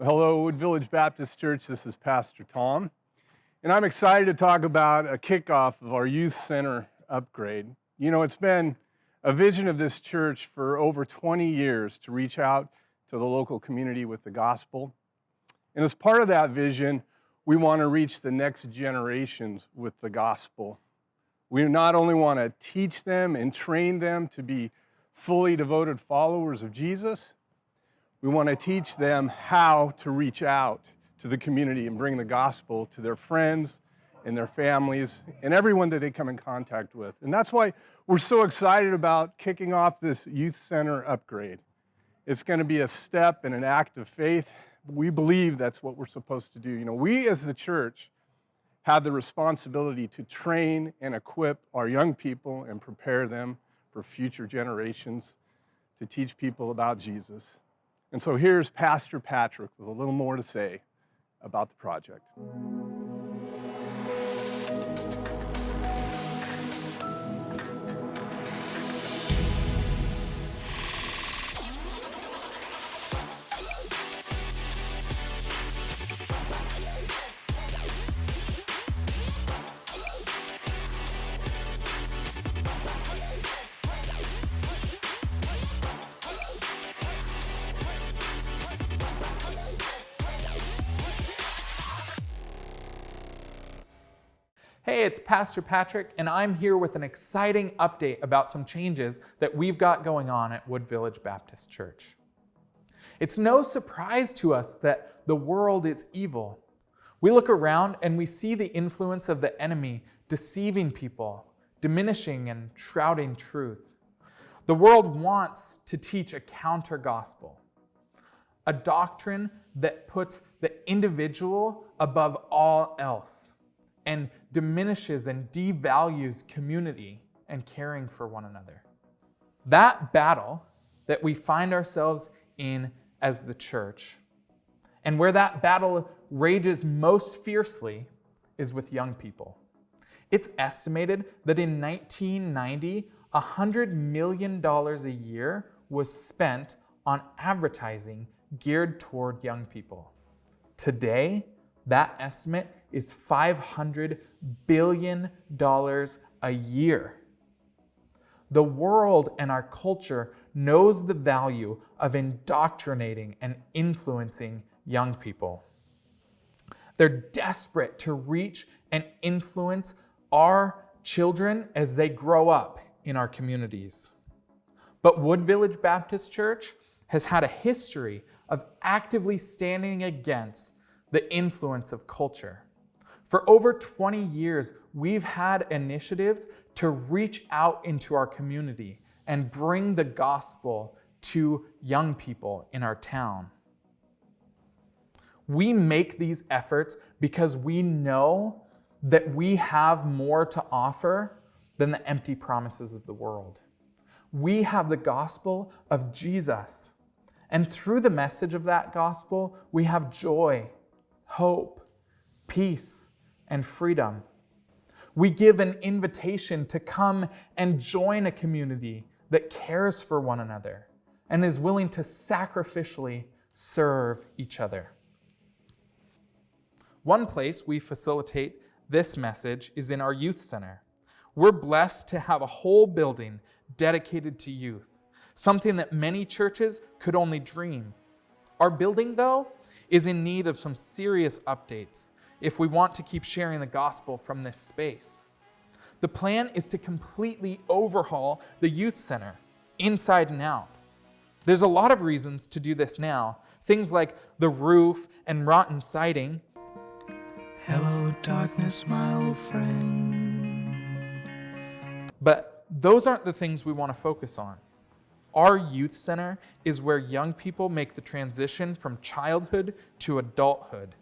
Hello, Wood Village Baptist Church. This is Pastor Tom, and I'm excited to talk about a kickoff of our youth center upgrade. You know, it's been a vision of this church for over 20 years to reach out to the local community with the gospel. And as part of that vision, we want to reach the next generations with the gospel. We not only want to teach them and train them to be fully devoted followers of Jesus, we want to teach them how to reach out to the community and bring the gospel to their friends and their families and everyone that they come in contact with. And that's why we're so excited about kicking off this youth center upgrade. It's going to be a step and an act of faith. We believe that's what we're supposed to do. You know, we as the church have the responsibility to train and equip our young people and prepare them for future generations to teach people about Jesus. And so here's Pastor Patrick with a little more to say about the project. Hey, it's Pastor Patrick, and I'm here with an exciting update about some changes that we've got going on at Wood Village Baptist Church. It's no surprise to us that the world is evil. We look around and we see the influence of the enemy deceiving people, diminishing and shrouding truth. The world wants to teach a counter-gospel, a doctrine that puts the individual above all else, and diminishes and devalues community and caring for one another. That battle that we find ourselves in as the church, and where that battle rages most fiercely, is with young people. It's estimated that in 1990, $100 million a year was spent on advertising geared toward young people. Today, that estimate is $500 billion a year. The world and our culture knows the value of indoctrinating and influencing young people. They're desperate to reach and influence our children as they grow up in our communities. But Wood Village Baptist Church has had a history of actively standing against the influence of culture. For over 20 years, we've had initiatives to reach out into our community and bring the gospel to young people in our town. We make these efforts because we know that we have more to offer than the empty promises of the world. We have the gospel of Jesus, and through the message of that gospel, we have joy, hope, peace, and freedom. We give an invitation to come and join a community that cares for one another and is willing to sacrificially serve each other. One place we facilitate this message is in our youth center. We're blessed to have a whole building dedicated to youth, something that many churches could only dream. Our building, though, is in need of some serious updates if we want to keep sharing the gospel from this space. The plan is to completely overhaul the youth center, inside and out. There's a lot of reasons to do this now, things like the roof and rotten siding. Hello, darkness, my old friend. But those aren't the things we want to focus on. Our youth center is where young people make the transition from childhood to adulthood.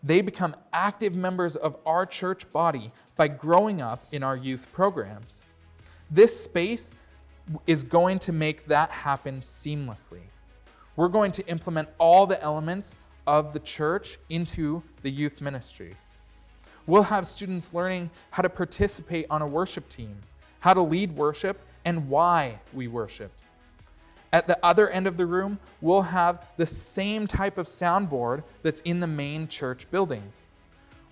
They become active members of our church body by growing up in our youth programs. This space is going to make that happen seamlessly. We're going to implement all the elements of the church into the youth ministry. We'll have students learning how to participate on a worship team, how to lead worship, and why we worship. At the other end of the room, we'll have the same type of soundboard that's in the main church building,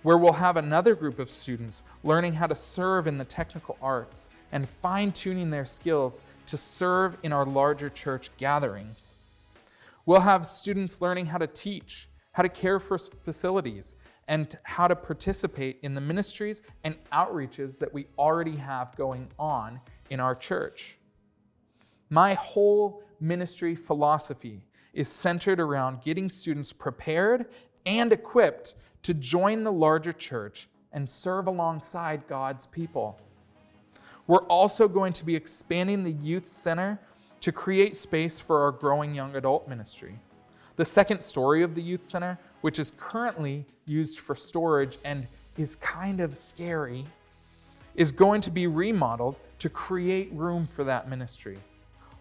where we'll have another group of students learning how to serve in the technical arts and fine-tuning their skills to serve in our larger church gatherings. We'll have students learning how to teach, how to care for facilities, and how to participate in the ministries and outreaches that we already have going on in our church. My whole ministry philosophy is centered around getting students prepared and equipped to join the larger church and serve alongside God's people. We're also going to be expanding the youth center to create space for our growing young adult ministry. The second story of the youth center, which is currently used for storage and is kind of scary, is going to be remodeled to create room for that ministry.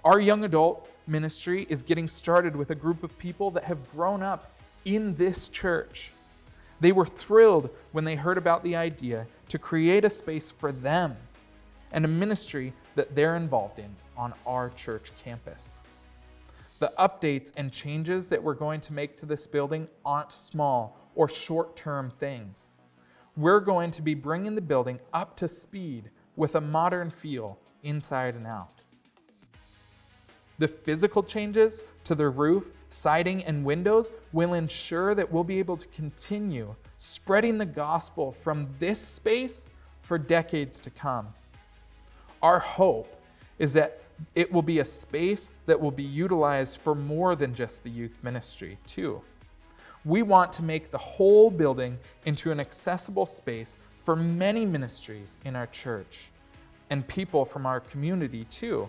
Our young adult ministry is getting started with a group of people that have grown up in this church. They were thrilled when they heard about the idea to create a space for them and a ministry that they're involved in on our church campus. The updates and changes that we're going to make to this building aren't small or short-term things. We're going to be bringing the building up to speed with a modern feel inside and out. The physical changes to the roof, siding, and windows will ensure that we'll be able to continue spreading the gospel from this space for decades to come. Our hope is that it will be a space that will be utilized for more than just the youth ministry, too. We want to make the whole building into an accessible space for many ministries in our church and people from our community, too.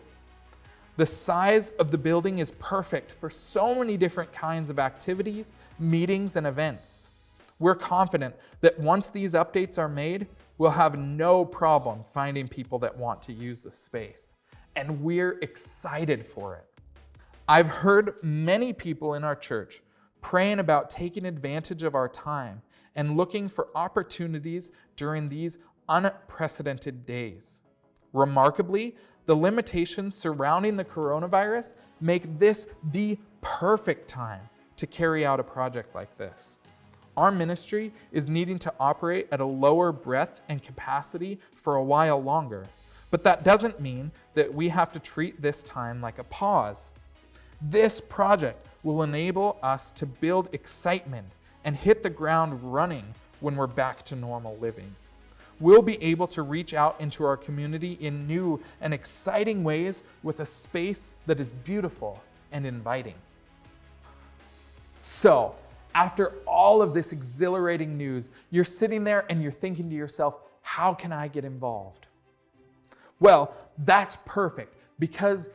The size of the building is perfect for so many different kinds of activities, meetings, and events. We're confident that once these updates are made, we'll have no problem finding people that want to use the space. And we're excited for it. I've heard many people in our church praying about taking advantage of our time and looking for opportunities during these unprecedented days. Remarkably, the limitations surrounding the coronavirus make this the perfect time to carry out a project like this. Our ministry is needing to operate at a lower breadth and capacity for a while longer, but that doesn't mean that we have to treat this time like a pause. This project will enable us to build excitement and hit the ground running when we're back to normal living. We'll be able to reach out into our community in new and exciting ways with a space that is beautiful and inviting. So, after all of this exhilarating news, you're sitting there and you're thinking to yourself, how can I get involved? Well, that's perfect, because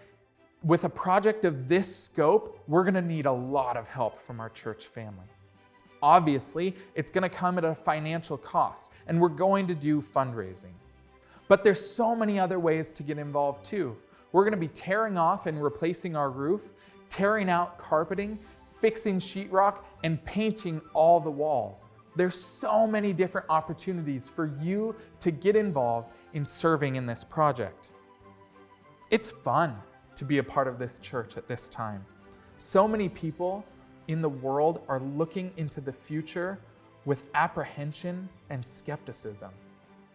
with a project of this scope, we're going to need a lot of help from our church family. Obviously, it's going to come at a financial cost, and we're going to do fundraising. But there's so many other ways to get involved too. We're going to be tearing off and replacing our roof, tearing out carpeting, fixing sheetrock, and painting all the walls. There's so many different opportunities for you to get involved in serving in this project. It's fun to be a part of this church at this time. So many people in the world are looking into the future with apprehension and skepticism.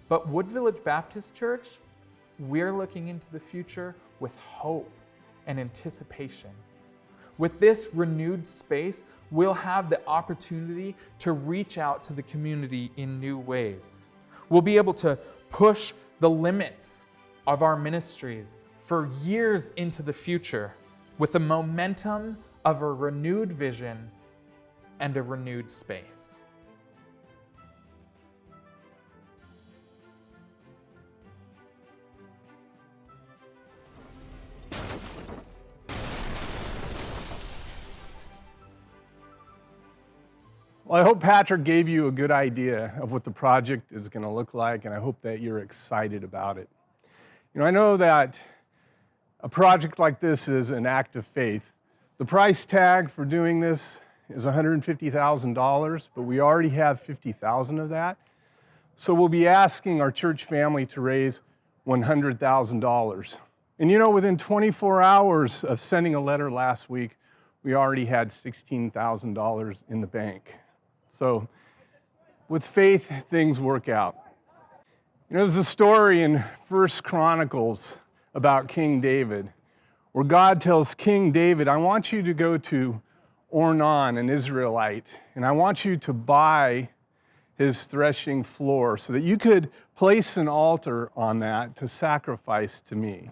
But Wood Village Baptist Church, we're looking into the future with hope and anticipation. With this renewed space, we'll have the opportunity to reach out to the community in new ways. We'll be able to push the limits of our ministries for years into the future with the momentum of a renewed vision and a renewed space. Well, I hope Patrick gave you a good idea of what the project is going to look like, and I hope that you're excited about it. You know, I know that a project like this is an act of faith. The price tag for doing this is $150,000, but we already have $50,000 of that. So we'll be asking our church family to raise $100,000. And you know, within 24 hours of sending a letter last week, we already had $16,000 in the bank. So with faith, things work out. You know, there's a story in 1 Chronicles about King David, where God tells King David, I want you to go to Ornan, an Israelite, and I want you to buy his threshing floor so that you could place an altar on that to sacrifice to me.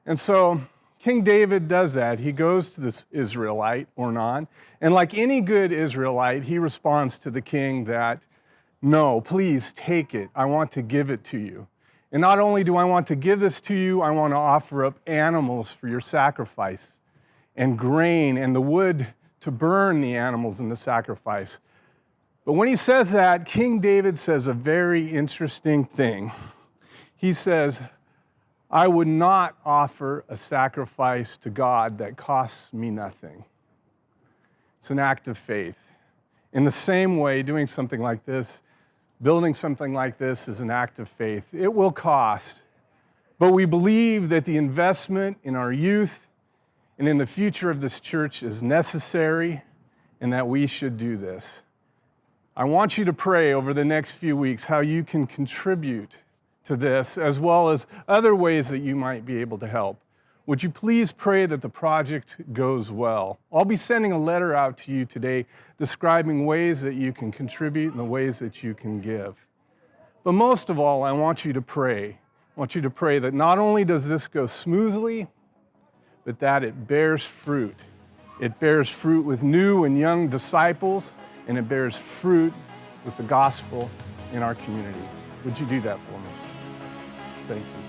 And so King David does that. He goes to this Israelite, Ornan, and like any good Israelite, he responds to the king that, no, please take it. I want to give it to you. And not only do I want to give this to you, I want to offer up animals for your sacrifice and grain and the wood to burn the animals in the sacrifice. But when he says that, King David says a very interesting thing. He says, I would not offer a sacrifice to God that costs me nothing. It's an act of faith. In the same way, doing something like this, building something like this is an act of faith. It will cost, but we believe that the investment in our youth and in the future of this church is necessary and that we should do this. I want you to pray over the next few weeks how you can contribute to this, as well as other ways that you might be able to help. Would you please pray that the project goes well? I'll be sending a letter out to you today describing ways that you can contribute and the ways that you can give. But most of all, I want you to pray. I want you to pray that not only does this go smoothly, but that it bears fruit. It bears fruit with new and young disciples, and it bears fruit with the gospel in our community. Would you do that for me? Thank you.